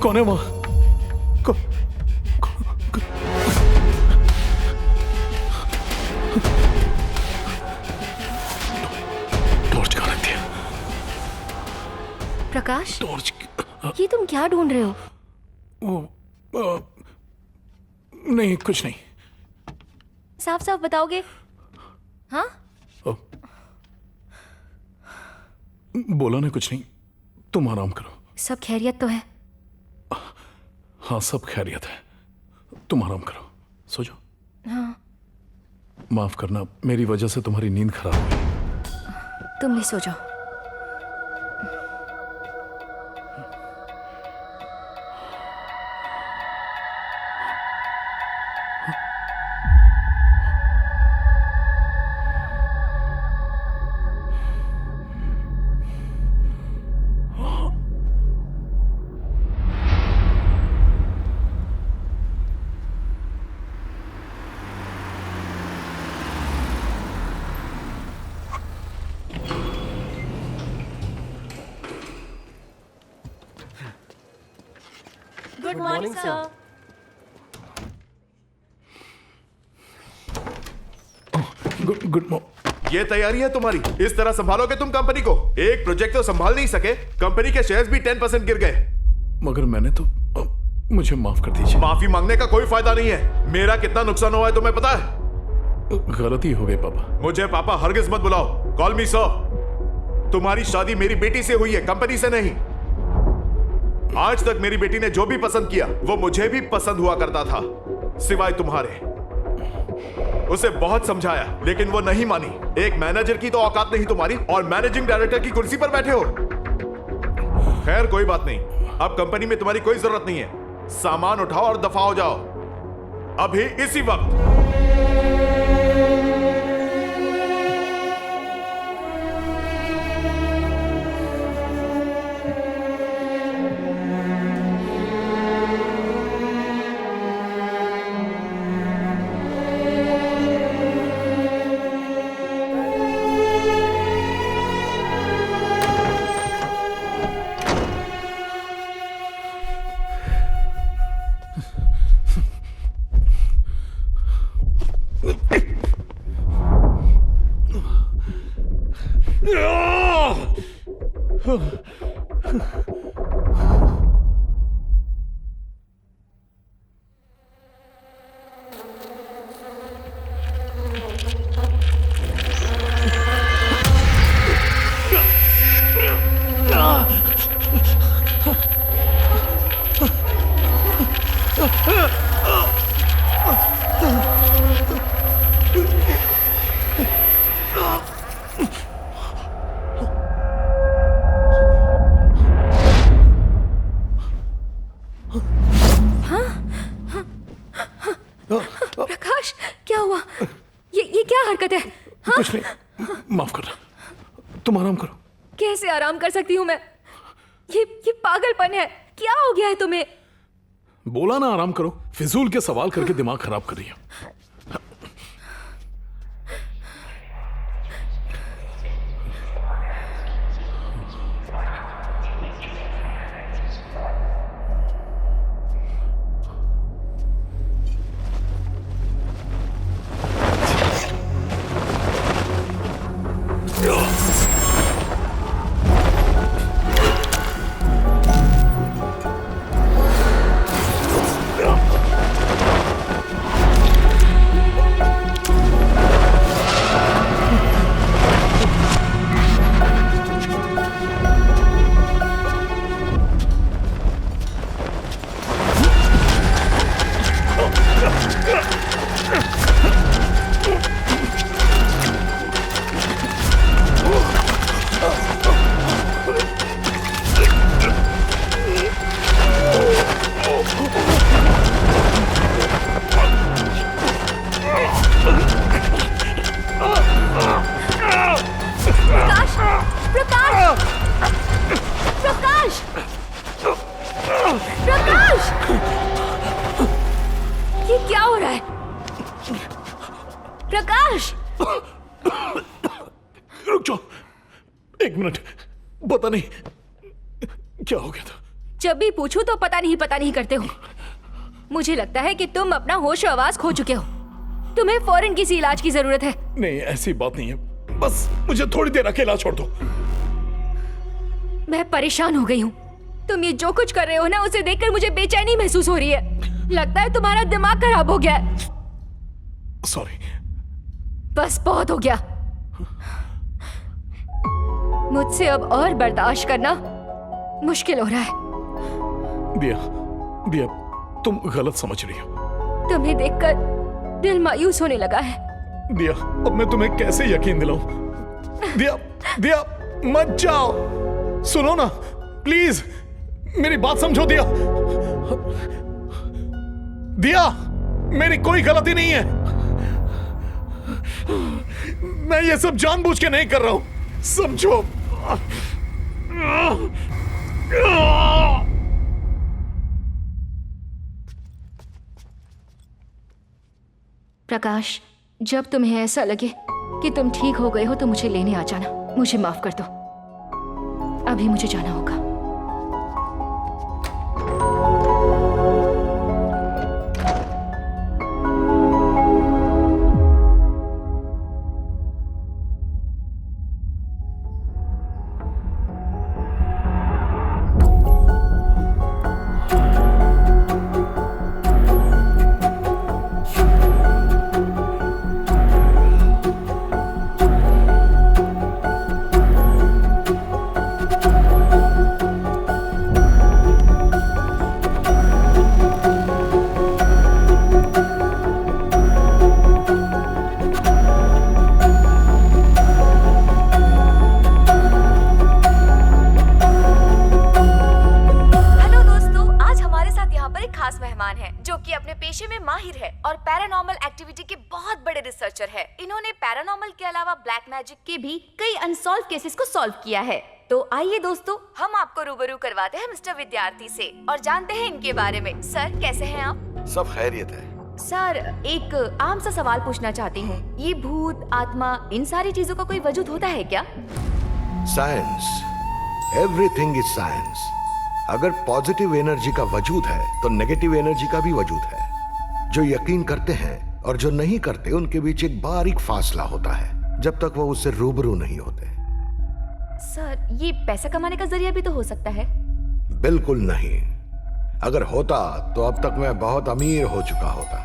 कौन है वहां? टॉर्च कहाँ रखती है? प्रकाश, टॉर्च? ये तुम क्या ढूंढ रहे हो? नहीं, कुछ नहीं। साफ साफ बताओगे? हाँ? बोला ना, कुछ नहीं। तुम आराम करो। सब खैरियत तो है? हाँ, सब खैरियत है। तुम आराम करो, सो जाओ। हाँ। माफ करना, मेरी वजह से तुम्हारी नींद खराब हुई। तुम भी सो जाओ। Good morning sir. Good morning. ये तैयारी है तुम्हारी? इस तरह संभालोगे तुम कंपनी को? एक प्रोजेक्ट तो संभाल नहीं सके, कंपनी के शेयर्स भी 10% गिर गए। मगर मैंने तो मुझे माफ कर दीजिए। माफी मांगने का कोई फायदा नहीं है। मेरा कितना नुकसान हुआ है तुम्हें पता है? गलती हो गई पापा। मुझे पापा हरगिज मत बुलाओ। कॉल मी सर। तुम्हारी शादी मेरी बेटी से हुई है, कंपनी से नहीं। आज तक मेरी बेटी ने जो भी पसंद किया वो मुझे भी पसंद हुआ करता था, सिवाय तुम्हारे। उसे बहुत समझाया लेकिन वो नहीं मानी। एक मैनेजर की तो औकात नहीं तुम्हारी, और मैनेजिंग डायरेक्टर की कुर्सी पर बैठे हो। खैर कोई बात नहीं, अब कंपनी में तुम्हारी कोई जरूरत नहीं है। सामान उठाओ और दफा हो जाओ, अभी इसी वक्त। प्रकाश, क्या हुआ? ये क्या हरकत है? हाँ? कुछ नहीं, माफ करना। तुम आराम करो। कैसे आराम कर सकती हूँ मैं? ये पागलपन है। क्या हो गया है तुम्हें? बोला ना आराम करो। फिजूल के सवाल करके दिमाग खराब कर रही है। प्रकाश! रुक जाओ, एक मिनट। पता नहीं क्या हो गया था। जब भी पूछूं तो पता नहीं करते हो। मुझे लगता है कि तुम अपना होश आवाज खो चुके हो। तुम्हें फौरन किसी इलाज की जरूरत है। नहीं, ऐसी बात नहीं है, बस मुझे थोड़ी देर अकेला छोड़ दो। मैं परेशान हो गई हूँ। तुम ये जो कुछ कर रहे हो ना, उसे देखकर मुझे बेचैनी महसूस हो रही है। लगता है तुम्हारा दिमाग खराब हो गया है। सॉरी। बस बहुत हो गया। मुझसे अब और बर्दाश्त करना मुश्किल हो रहा है। दिया, दिया, तुम गलत समझ रही हो। तुम्हें देखकर दिल मायूस होने लगा है। दिया, अब मैं तुम्हें कैसे यकीन दिलाऊं? दिया, दिया, मत जाओ। सुनो ना, प्लीज मेरी बात समझो। दिया, दिया, मेरी कोई गलती नहीं है। मैं ये सब जानबूझ के नहीं कर रहा हूं, समझो। प्रकाश, जब तुम्हें ऐसा लगे कि तुम ठीक हो गए हो तो मुझे लेने आ जाना। मुझे माफ कर दो, अभी मुझे जाना होगा। रिसर्चर है। इन्होंने पैरानॉर्मल के अलावा ब्लैक मैजिक के भी कई अनसॉल्व केसेस को सॉल्व किया है। तो आइए दोस्तों, हम आपको रूबरू करवाते हैं मिस्टर विद्यार्थी से और जानते हैं इनके बारे में। सर, कैसे हैं आप? सब खैरियत है। सर, एक आम सा सवाल पूछना चाहती हूँ, ये भूत, आत्मा, इन सारी चीजों का कोई वजूद होता है क्या? Science, everything is science. अगर पॉजिटिव एनर्जी का वजूद है तो नेगेटिव एनर्जी का भी वजूद है। जो यकीन करते हैं और जो नहीं करते उनके बीच एक बारीक फासला होता है जब तक वो उससे रूबरू नहीं होते। सर, ये पैसा कमाने का जरिया भी तो हो सकता है? बिल्कुल नहीं। अगर होता तो अब तक मैं बहुत अमीर हो चुका होता।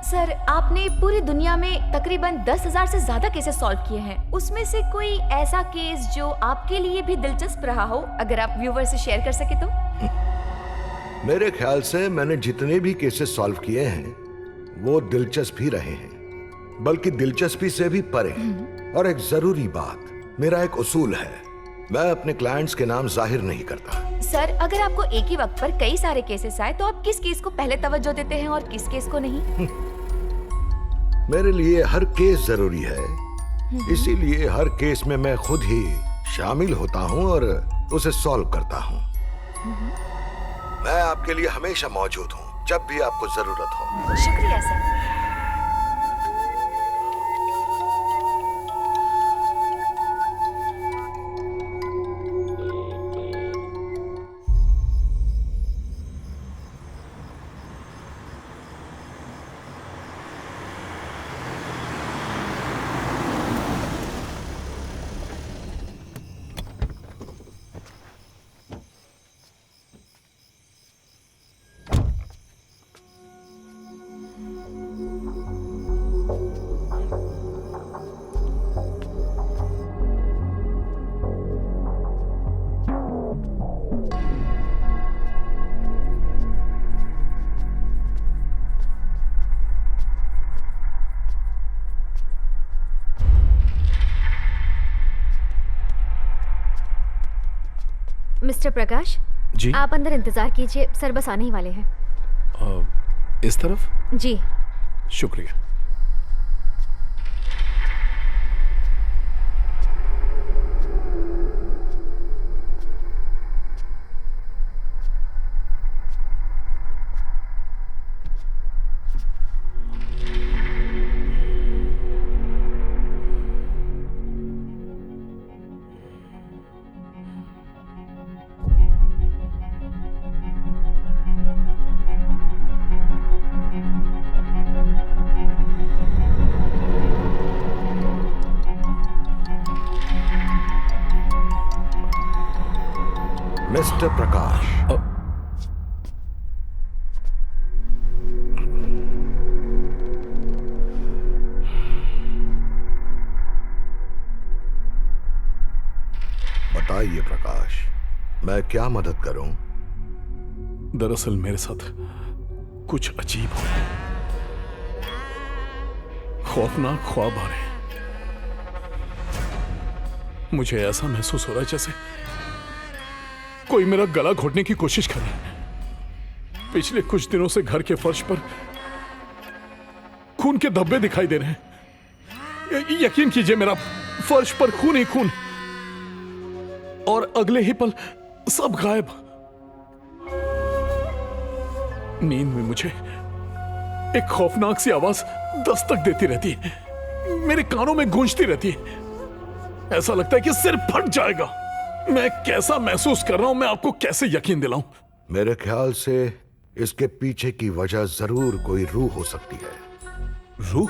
सर, आपने पूरी दुनिया में तकरीबन 10,000 से ज्यादा केसेस सॉल्व किए हैं। उसमें से कोई ऐसा केस जो आपके लिए भी दिलचस्प रहा हो, अगर आप व्यूअर से शेयर कर सके तो? मेरे ख्याल से मैंने जितने भी केसेस सॉल्व किए हैं वो दिलचस्प ही रहे हैं, बल्कि दिलचस्पी से भी परे। और एक जरूरी बात, मेरा एक उसूल है, मैं अपने क्लाइंट्स के नाम जाहिर नहीं करता। सर, अगर आपको एक ही वक्त पर कई सारे केसेस आए तो आप किस केस को पहले तवज्जो देते हैं और किस केस को नहीं? मेरे लिए हर केस जरूरी है, इसीलिए हर केस में मैं खुद ही शामिल होता हूँ और उसे सॉल्व करता हूँ। मैं आपके लिए हमेशा मौजूद हूँ जब भी आपको जरूरत हो। शुक्रिया सर। मिस्टर प्रकाश जी। आप अंदर इंतजार कीजिए, सर बस आने ही वाले हैं। इस तरफ? जी। शुक्रिया। मिस्टर प्रकाश, बताइए प्रकाश, मैं क्या मदद करूं? दरअसल मेरे साथ कुछ अजीब हो रहा है। खौफनाक ख्वाब आ रहे हैं। मुझे ऐसा महसूस हो रहा है जैसे कोई मेरा गला घोटने की कोशिश कर रहा है। पिछले कुछ दिनों से घर के फर्श पर खून के धब्बे दिखाई दे रहे हैं। यकीन कीजिए, मेरा फर्श पर खून ही खून, और अगले ही पल सब गायब। नींद में मुझे एक खौफनाक सी आवाज दस्तक देती रहती है, मेरे कानों में गूंजती रहती है। ऐसा लगता है कि सिर फट जाएगा। मैं कैसा महसूस कर रहा हूं, मैं आपको कैसे यकीन दिलाऊं? मेरे ख्याल से इसके पीछे की वजह जरूर कोई रूह हो सकती है। रूह?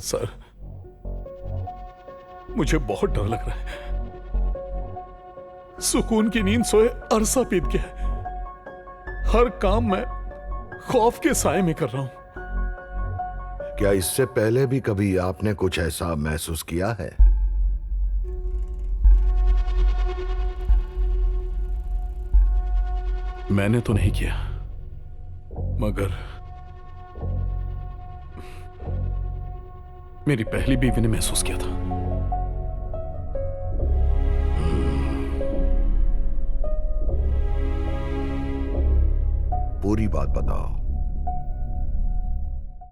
सर, मुझे बहुत डर लग रहा है। सुकून की नींद सोए अरसा बीत गया है। हर काम मैं खौफ के साए में कर रहा हूं। क्या इससे पहले भी कभी आपने कुछ ऐसा महसूस किया है? मैंने तो नहीं किया, मगर मेरी पहली बीवी ने महसूस किया था। पूरी बात बताओ।